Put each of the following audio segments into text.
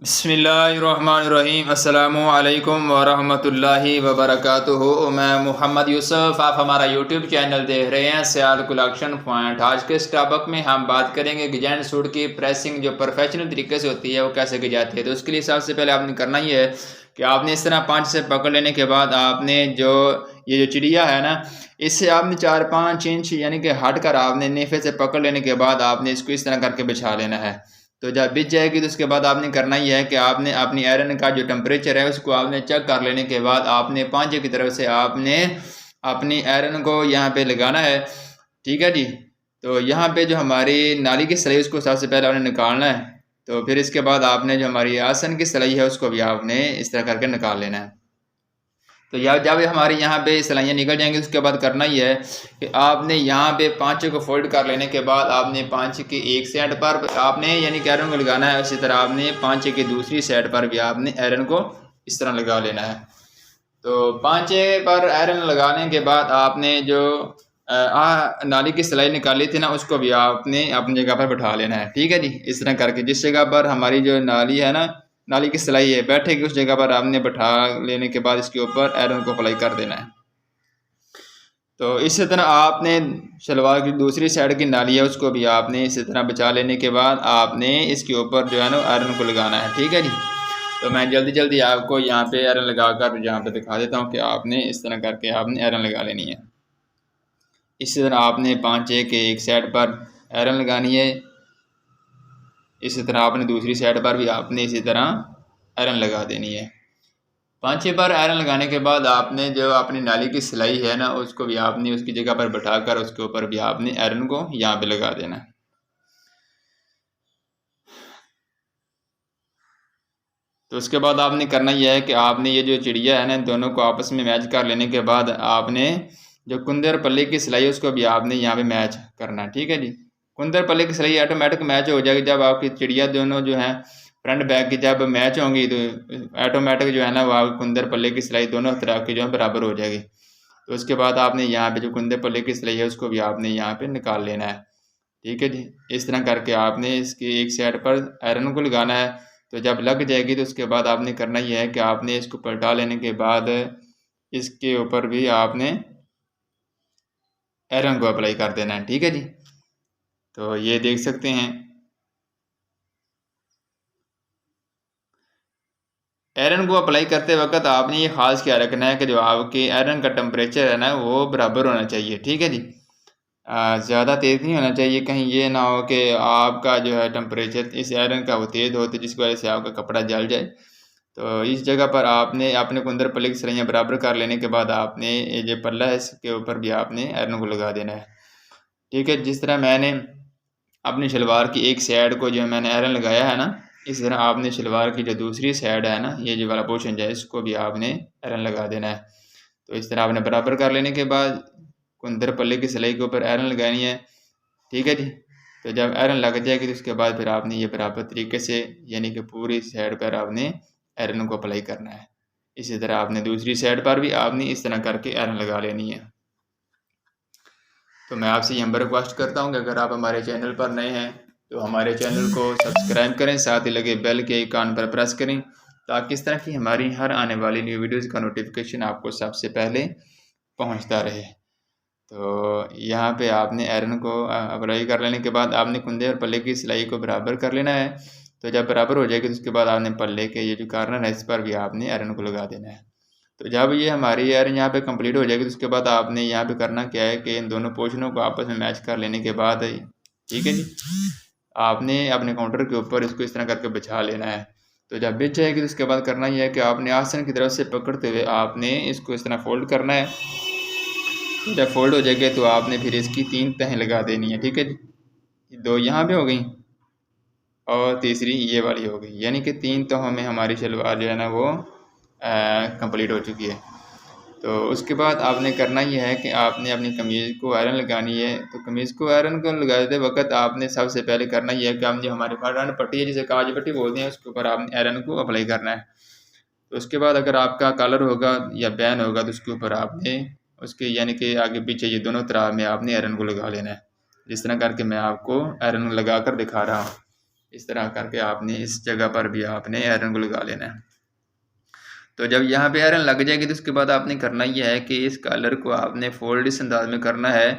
बिस्मिल्लाहिर्रहमानिर्रहीम अस्सलामु अलैकुम वरहमतुल्लाहि वबरकातुहू। मैं मोहम्मद यूसुफ, आप हमारा यूट्यूब चैनल देख रहे हैं सियाल कलेक्शन पॉइंट। आज के इस टॉपिक में हम बात करेंगे कि जैंट सूट की प्रेसिंग जो प्रोफेशनल तरीके से होती है वो कैसे की जाती है। तो उसके लिए सबसे पहले आपने करना ही है कि आपने इस तरह 5 से पकड़ लेने के बाद आपने ये जो चिड़िया है ना, इससे आपने 4-5 इंच यानी कि हट कर आपने नेफे से पकड़ लेने के बाद आपने इसको इस तरह करके बिछा लेना है। तो जब बिछ जाएगी तो उसके बाद आपने करना ही है कि आपने अपनी आयरन का जो टेम्परेचर है उसको आपने चेक कर लेने के बाद आपने पांचे की तरफ से आपने अपनी आयरन को यहाँ पे लगाना है। ठीक है जी। तो यहाँ पे जो हमारी नाली की सिलाई उसको सबसे पहले आपने निकालना है। तो फिर इसके बाद आपने जो हमारी आसन की सिलाई है उसको भी आपने इस तरह करके निकाल लेना है। तो या जब हमारी यहाँ पे सिलाइयाँ निकल जाएंगी उसके बाद करना ही है कि आपने यहाँ पे पाँचे को फोल्ड कर लेने के बाद आपने पाँचे की एक साइड पर आपने यानी कि आयरन को लगाना है। उसी तरह आपने पाँचे की दूसरी साइड पर भी आपने आयरन को इस तरह लगा लेना है। तो पाँचे पर आयरन लगाने के बाद आपने जो नाली की सिलाई निकाली थी ना उसको भी आपने अपनी जगह पर बैठा लेना है। ठीक है जी। इस तरह करके जिस जगह पर हमारी जो नाली है ना, नाली की सिलाई है, बैठेगी उस जगह पर आपने बैठा लेने के बाद इसके ऊपर आयरन को अप्लाई कर देना है। तो इसी तरह आपने शलवार की दूसरी साइड की नाली है उसको भी आपने इसी तरह बचा लेने के बाद आपने इसके ऊपर जो है ना आयरन को लगाना है। ठीक है जी। तो मैं जल्दी जल्दी आपको यहाँ पे आयरन लगा कर यहाँ पे दिखा देता हूँ कि आपने इस तरह करके आपने आयरन लगा लेनी है। इसी तरह आपने पाँचे के एक साइड पर आयरन लगानी है। इसी तरह आपने दूसरी साइड पर भी आपने इसी तरह आयरन लगा देनी है। 5-6 बार आयरन लगाने के बाद आपने जो अपनी नाली की सिलाई है ना उसको भी आपने उसकी जगह पर बैठाकर उसके ऊपर भी आपने आयरन को यहाँ पे लगा देना है। तो उसके बाद आपने करना यह है कि आपने ये जो चिड़िया है ना दोनों को आपस में मैच कर लेने के बाद आपने जो कुंदे और पल्ले की सिलाई है उसको भी आपने यहाँ पे मैच करना है। ठीक है जी। कुंदे और पल्ले की सिलाई ऑटोमेटिक मैच हो जाएगी जब आपकी चिड़िया दोनों जो है फ्रंट बैक की जब मैच होंगी तो ऑटोमेटिक जो है ना वो कुंदर पल्ले की सिलाई दोनों तरह की जो है बराबर हो जाएगी। तो उसके बाद आपने यहाँ पे जो कुंदे पल्ले की सिलाई है उसको भी आपने यहाँ पे निकाल लेना है। ठीक है जी। इस तरह करके आपने इसकी एक साइड पर आयरन को लगाना है। तो जब लग जाएगी तो उसके बाद आपने करना यह है कि आपने इसको पलटा लेने के बाद इसके ऊपर भी आपने आयरन को अप्लाई कर देना है। ठीक है जी। तो ये देख सकते हैं आयरन को अप्लाई करते वक्त आपने ये खास क्या रखना है कि जो आपके आयरन का टेम्परेचर है ना वो बराबर होना चाहिए। ठीक है जी। ज़्यादा तेज़ नहीं होना चाहिए, कहीं ये ना हो कि आपका जो है टेम्परेचर इस आयरन का वो तेज़ हो तो जिसकी वजह से आपका कपड़ा जल जाए। तो इस जगह पर आपने अपने कुंदर पल्ले की सिलाइयाँ बराबर कर लेने के बाद आपने ये जो पल्ला है इसके ऊपर भी आपने आयरन को लगा देना है। ठीक है। जिस तरह मैंने अपनी शलवार की एक साइड को जो मैंने आयरन लगाया है ना, इस तरह आपने शलवार की जो दूसरी साइड है ना ये जो वाला पोर्शन है इसको भी आपने आयरन लगा देना है। तो इस तरह आपने बराबर कर लेने के बाद कुंदर पल्ले की सिलाई के ऊपर आयरन लगानी है। ठीक है जी। तो जब आयरन लग जाएगी तो उसके बाद फिर आपने ये बराबर तरीके से यानी कि पूरी साइड पर आपने आयरन को अप्लाई करना है। इसी तरह आपने दूसरी साइड पर भी आपने इस तरह करके आयरन लगा लेनी है। तो मैं आपसे यह रिक्वेस्ट करता हूँ कि अगर आप हमारे चैनल पर नए हैं तो हमारे चैनल को सब्सक्राइब करें, साथ ही लगे बेल के आइकन पर प्रेस करें ताकि इस तरह की हमारी हर आने वाली न्यू वीडियोज़ का नोटिफिकेशन आपको सबसे पहले पहुँचता रहे। तो यहाँ पे आपने आयरन को अप्लाई कर लेने के बाद आपने कुंदे और पल्ले की सिलाई को बराबर कर लेना है। तो जब बराबर हो जाएगी तो उसके बाद आपने पल्ले के ये जो कॉर्नर है इस पर भी आपने आयरन को लगा देना है। तो जब ये हमारी आयरन यहाँ पे कंप्लीट हो जाएगी तो उसके बाद आपने यहाँ पे करना क्या है कि इन दोनों पोर्शनों को आपस में मैच कर लेने के बाद ठीक है जी, आपने अपने काउंटर के ऊपर इसको इस तरह करके बिछा लेना है। तो जब बिछ जाएगी तो उसके बाद करना यह है कि आपने आसन की तरफ से पकड़ते हुए आपने इसको इस तरह फोल्ड करना है। तो जब फोल्ड हो जाएगा तो आपने फिर इसकी 3 तहें लगा देनी है। ठीक है जी। 2 यहाँ पे हो गई और तीसरी ये वाली हो गई, यानी कि 3 तहों में हमारी शलवार जो है ना वो कंप्लीट हो चुकी है। तो उसके बाद आपने करना ये है कि आपने अपनी कमीज़ को आयरन लगानी है। तो कमीज़ को आयरन को लगाते वक्त आपने सबसे पहले करना ये है कि हम जो हमारे फ्रंट पट्टी है जिसे काज पट्टी बोलते हैं उसके ऊपर आपने आयरन को अप्लाई करना है। तो उसके बाद अगर आपका कलर होगा या बैन होगा तो उसके ऊपर आपने उसके यानी कि आगे पीछे ये दोनों तरह में आपने आयरन को लगा लेना है। जिस तरह करके मैं आपको आयरन लगा कर दिखा रहा हूँ। इस तरह करके आपने इस जगह पर भी आपने आयरन को लगा लेना है। तो जब यहाँ पे आयरन लग जाएगी तो उसके बाद आपने करना यह है कि इस कलर को आपने फोल्ड इस अंदाज में करना है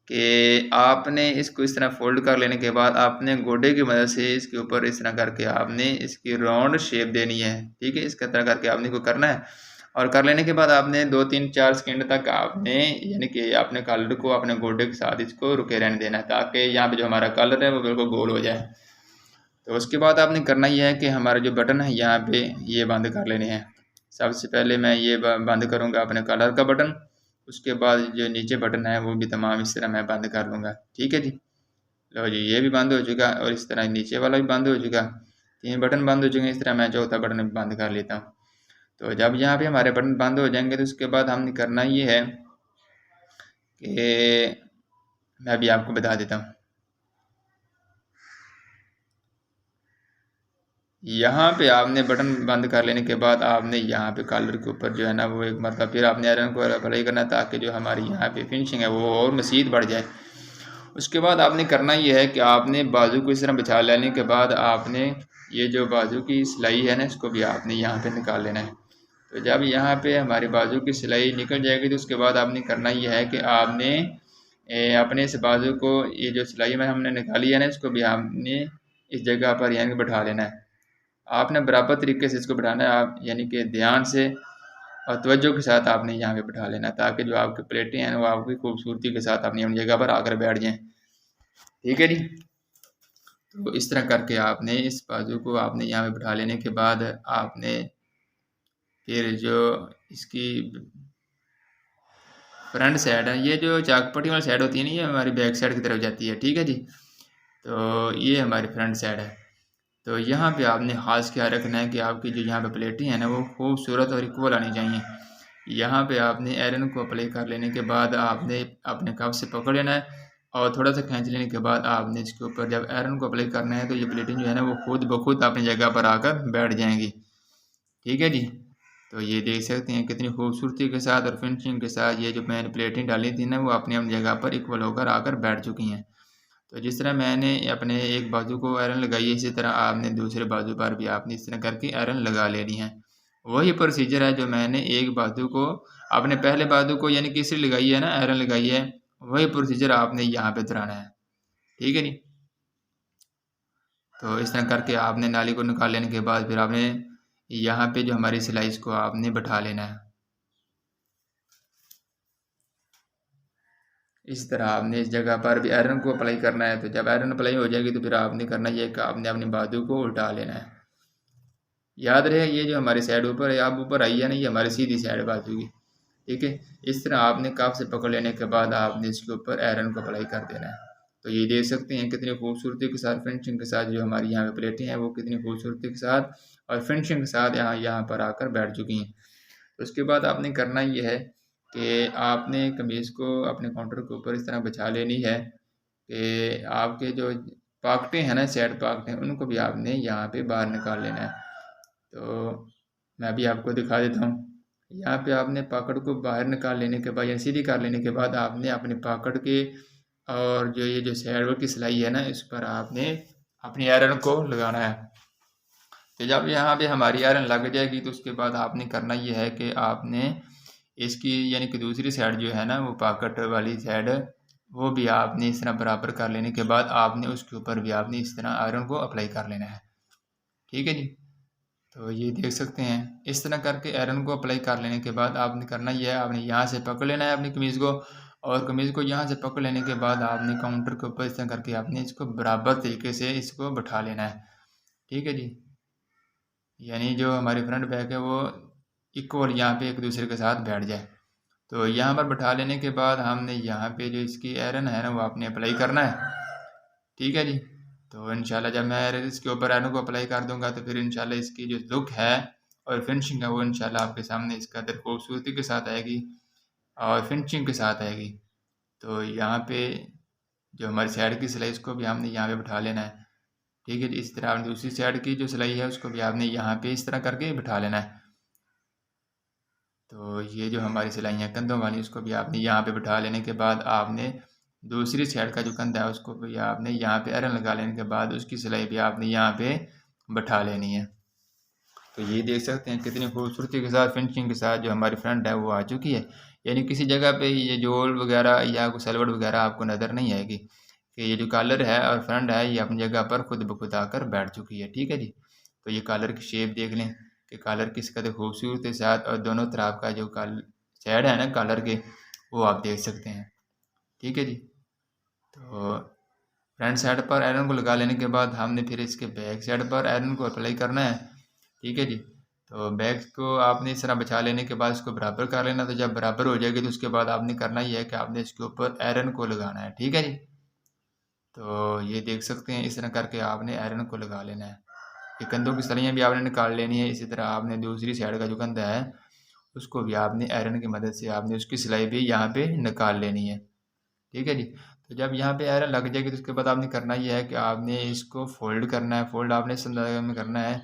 कि आपने इसको इस तरह फोल्ड कर लेने के बाद आपने गोडे की मदद से इसके ऊपर इस तरह करके आपने इसकी राउंड शेप देनी है। ठीक है, इस तरह करके आपने को करना है और कर लेने के बाद आपने 2-3-4 सेकंड तक आपने यानी कि अपने कलर को अपने गोडे के साथ इसको रुके रहने देना है ताकि यहाँ पे जो हमारा कलर है वो बिल्कुल गोल हो जाए। तो उसके बाद आपने करना यह है कि हमारे जो बटन है यहाँ पे ये बंद कर लेने हैं। सबसे पहले मैं ये बंद करूँगा अपने कलर का बटन, उसके बाद जो नीचे बटन है वो भी तमाम इस तरह मैं बंद कर लूँगा। ठीक है जी, लो जी ये भी बंद हो चुका और इस तरह नीचे वाला भी बंद हो चुका, 3 बटन बंद हो चुके हैं। इस तरह मैं चौथा बटन भी बंद कर लेता हूँ। तो जब यहाँ पे हमारे बटन बंद हो जाएंगे तो उसके बाद हमने करना ये है कि मैं भी आपको बता देता हूँ। यहाँ पे आपने बटन बंद कर लेने के बाद आपने यहाँ पे कलर के ऊपर जो है ना वो एक मतलब फिर आपने आयरन को अप्लाई करना ताकि जो हमारी यहाँ पे फिनिशिंग है वो और मज़ीद बढ़ जाए। उसके बाद आपने करना ये है कि आपने बाजू को इस तरह बिछा लेने के बाद आपने ये जो बाजू की सिलाई है ना इसको भी आपने यहाँ पे निकाल लेना है। तो जब यहाँ पे हमारी बाजू की सिलाई निकल जाएगी तो उसके बाद आपने करना ये है कि आपने अपने इस बाजू को ये जो सिलाई में हमने निकाली है ना इसको भी आपने इस जगह पर यानी कि बैठा लेना है। आपने बराबर तरीके से इसको बैठाना है, आप यानी कि ध्यान से और तवज्जो के साथ आपने यहाँ पे बैठा लेना ताकि जो आपकी प्लेटें हैं वो आपकी खूबसूरती के साथ अपनी अपनी जगह पर आकर बैठ जाएं। ठीक है जी, तो इस तरह करके आपने इस बाजू को आपने यहाँ पे बैठा लेने के बाद आपने फिर जो इसकी फ्रंट साइड है, ये जो चाकपट्टी वाली साइड होती है ना ये हमारी बैक साइड की तरफ जाती है। ठीक है जी, तो ये हमारी फ्रंट साइड है। तो यहाँ पे आपने खास ख्याल रखना है कि आपकी जो यहाँ पे प्लेटें हैं ना वो खूबसूरत और इक्वल आनी चाहिए। यहाँ पे आपने आयरन को अप्लाई कर लेने के बाद आपने अपने कप से पकड़ लेना है और थोड़ा सा खींच लेने के बाद आपने इसके ऊपर जब आयरन को अप्लाई करना है तो ये प्लेटें जो है ना वो खुद ब खुद अपनी जगह पर आकर बैठ जाएंगी। ठीक है जी, तो ये देख सकते हैं कितनी खूबसूरती के साथ और फिनिशिंग के साथ ये जो मैंने प्लेटें डाली थी ना वो अपनी अपनी जगह पर इक्वल होकर आकर बैठ चुकी हैं। तो जिस तरह मैंने अपने एक बाजू को आयरन लगाई है इसी तरह आपने दूसरे बाजू पर भी आपने इस तरह करके आयरन लगा लेनी है। वही प्रोसीजर है जो मैंने एक बाजू को अपने पहले बाजू को यानी किसरी लगाई है ना आयरन लगाई है, वही प्रोसीजर आपने यहाँ पे दोहराना है। ठीक है जी, तो इस तरह करके आपने नाली को निकाल लेने के बाद फिर आपने यहाँ पे जो हमारी सिलाई इसको आपने बैठा लेना है। इस तरह आपने इस जगह पर भी आयरन को अप्लाई करना है। तो जब आयरन अप्लाई हो जाएगी तो फिर आपने करना ये कि आपने अपनी बाजू को उल्टा लेना है। याद रहे ये जो हमारी साइड ऊपर है आप ऊपर आई है ना ये हमारी सीधी साइड बाजू की। ठीक है, इस तरह आपने कप से पकड़ लेने के बाद आपने इसके ऊपर आयरन को अप्लाई कर देना है। तो ये देख सकते हैं कितनी खूबसूरती के साथ फिनिशिंग के साथ जो हमारी यहाँ पे प्लेटें हैं वो कितनी खूबसूरती के साथ और फिनिशिंग के साथ यहाँ पर आकर बैठ चुकी हैं। तो उसके बाद आपने करना ये है कि आपने कमीज़ को अपने काउंटर के ऊपर इस तरह बिछा लेनी है कि आपके जो पॉकेटें हैं ना साइड पॉकेटें उनको भी आपने यहाँ पे बाहर निकाल लेना है। तो मैं भी आपको दिखा देता हूँ। यहाँ पे आपने पॉकेट को बाहर निकाल लेने के बाद या सीधी कर लेने के बाद आपने अपने पॉकेट के और जो ये जो साइड की सिलाई है ना इस पर आपने अपनी आयरन को लगाना है। तो जब यहाँ पे हमारी आयरन लग जाएगी तो उसके बाद आपने करना ये है कि आपने इसकी यानी कि दूसरी साइड जो है ना वो पॉकेट वाली साइड वो भी आपने इस तरह बराबर कर लेने के बाद आपने उसके ऊपर भी आपने इस तरह आयरन को अप्लाई कर लेना है। ठीक है जी, तो ये देख सकते हैं इस तरह करके आयरन को अप्लाई कर लेने के बाद आपने करना यह है आपने यहाँ से पकड़ लेना है अपनी कमीज़ को और कमीज़ को यहाँ से पकड़ लेने के बाद आपने काउंटर के ऊपर इस तरह करके आपने इसको बराबर तरीके से इसको बैठा लेना है। ठीक है जी, यानी जो हमारी फ्रंट बैक है वो इक्वल यहाँ पे एक दूसरे के साथ बैठ जाए। तो यहाँ पर बैठा लेने के बाद हमने यहाँ पे जो इसकी आयरन है ना वो आपने अप्लाई करना है। ठीक है जी, तो इंशाल्लाह जब मैं इसके ऊपर आयरन को अप्लाई कर दूंगा तो फिर इंशाल्लाह इसकी जो लुक है और फिनिशिंग है वो इंशाल्लाह आपके सामने इसका कदर खूबसूरती के साथ आएगी और फिनिशिंग के साथ आएगी। तो यहाँ पे जो हमारी साइड की सिलाई इसको भी हमने यहाँ पे बैठा लेना है। ठीक है जी, इस तरह आपने दूसरी साइड की जो सिलाई है उसको भी आपने यहाँ पे इस तरह करके बैठा लेना है। तो ये जो हमारी सिलाइयाँ कंधों वाली उसको भी आपने यहाँ पे बैठा लेने के बाद आपने दूसरी साइड का जो कंधा है उसको भी आपने यहाँ पे आयरन लगा लेने के बाद उसकी सिलाई भी आपने यहाँ पे बैठा लेनी है। तो ये देख सकते हैं कितनी खूबसूरती के साथ फिनिशिंग के साथ जो हमारी फ्रंट है वो आ चुकी है। यानी किसी जगह पे ये जोल वगैरह या कोई सलवट वगैरह आपको नज़र नहीं आएगी कि ये जो कॉलर है और फ्रंट है ये अपनी जगह पर खुद ब खुद आकर बैठ चुकी है। ठीक है जी। तो ये कॉलर की शेप देख लें कि कॉलर किस कदर खूबसूरत के साथ, और दोनों तरफ का जो साइड है ना कॉलर के वो आप देख सकते हैं। ठीक है जी। तो फ्रंट साइड पर आयरन को लगा लेने के बाद हमने फिर इसके बैक साइड पर आयरन को अप्लाई करना है। ठीक है जी। तो बैक को आपने इस तरह बचा लेने के बाद इसको बराबर कर लेना। तो जब बराबर हो जाएगी तो उसके बाद आपने करना ही है कि आपने इसके ऊपर आयरन को लगाना है। ठीक है जी। तो ये देख सकते हैं इस तरह करके आपने आयरन को लगा लेना है। ये कंधों की सलियाँ भी आपने निकाल लेनी है। इसी तरह आपने दूसरी साइड का जो कंधा है उसको भी आपने आयरन की मदद से आपने उसकी सिलाई भी यहाँ पे निकाल लेनी है। ठीक है जी। तो जब यहाँ पे आयरन लग जाएगी तो उसके बाद आपने करना ये है कि आपने इसको फोल्ड करना है। फोल्ड आपने इस अंदाज़ में करना है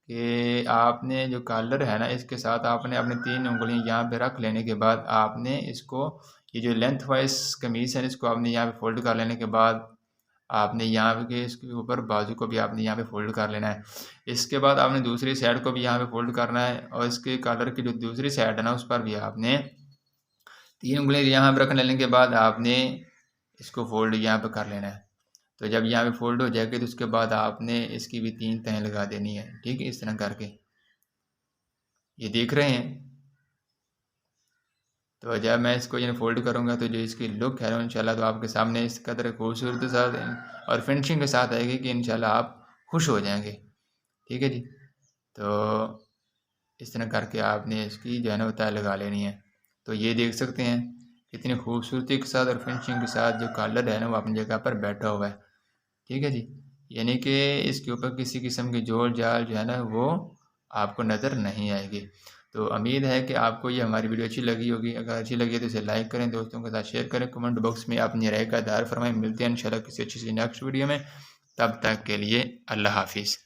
कि आपने जो कॉलर है ना इसके साथ आपने अपनी 3 उंगलियां यहाँ पे रख लेने के बाद आपने इसको ये जो लेंथ वाइज कमीज़ है इसको आपने यहाँ पे फोल्ड कर लेने के बाद आपने यहाँ पे इसके ऊपर बाजू को भी आपने यहाँ पे फोल्ड कर लेना है। इसके बाद आपने दूसरी साइड को भी यहाँ पे फोल्ड करना है और इसके कॉलर की जो दूसरी साइड है ना उस पर भी आपने 3 उंगलियां यहाँ पे रख लेने के बाद आपने इसको फोल्ड यहाँ पे कर लेना है। तो जब यहाँ पे फोल्ड हो जाएगी तो उसके बाद आपने इसकी भी 3 तहें लगा देनी है। ठीक है, इस तरह करके ये देख रहे हैं। तो जब मैं इसको ये फोल्ड करूँगा तो जो इसकी लुक है इंशाल्लाह तो आपके सामने इस कदर खूबसूरत के साथ और फिनिशिंग के साथ आएगी कि इंशाल्लाह आप खुश हो जाएंगे। ठीक है जी। तो इस तरह करके आपने इसकी जो है ना तय लगा लेनी है। तो ये देख सकते हैं कितनी खूबसूरती के साथ और फिनिशिंग के साथ जो कॉलर है ना वो अपनी जगह पर बैठा हुआ है। ठीक है जी। यानी कि इसके ऊपर किसी किस्म की जोड़ जाल जो है ना वो आपको नज़र नहीं आएगी। तो उम्मीद है कि आपको ये हमारी वीडियो अच्छी लगी होगी। अगर अच्छी लगी है तो इसे लाइक करें, दोस्तों के साथ शेयर करें, कमेंट बॉक्स में अपनी राय का इज़हार फरमाएं। मिलते हैं इंशाल्लाह किसी अच्छी सी नेक्स्ट वीडियो में। तब तक के लिए अल्लाह हाफिज़।